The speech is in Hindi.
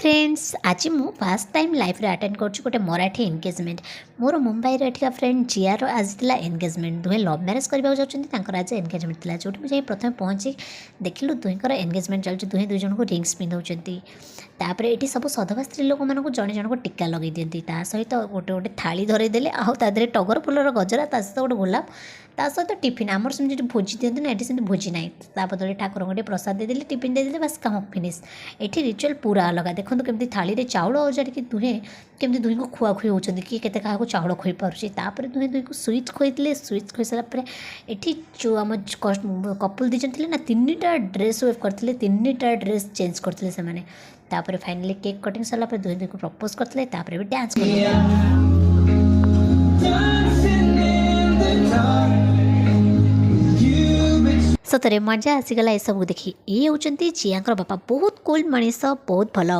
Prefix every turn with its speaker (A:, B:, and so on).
A: फ्रेंड्स आज मु फर्स्ट टाइम लाइफ रे अटेंड कर गोटे मराठी एंगेजमेंट मोर मुंबई रे फ्रेंड जियार आज था एंगेजमेंट दुहे लव मैरेज करने जाऊँगी आज एंगेजमेंट थी जो मुझे प्रथम पहुँची देखिलु दुहींकर एंगेजमेंट चलती दुहे दुई जन को रिंग्स पिंधाऊँ तापर ये सब सधवा स्त्री लोक मानक जड़े जन को टीका लगे दिखती सहित गोटे गोटे थाली धरईदे आदि टगर फुलर गजरा ता सहित गोटे गोलाप ता सहित टिफिन आमर सेमती भोजी दिखती ना ये भोजी ना ता बदले ठाकुर गोटे प्रसाद देदेले टिफिन देदेले बस काम फिनिश ये रिचुअल पूरा अलग देखो केमती थाली रे चाउल अजाड़ी दुहे केमती दुही को खुआखुई होती किए के क्या चाउल खुई पारे दुहे दुही को स्वीट खुईते स्वीट खुई सारापर ये जो आम कपुल दी जन थे ना 3टा ड्रेस वेव करते 3टा ड्रेस चेंज करते से तापर फाइनली केक कटिंग सारापर दुहे दुही को प्रपोज करते भी डांस करते सतरे मजा आसीगला ये सब देखी ये होती जिया बापा बहुत कूल मनीष बहुत भल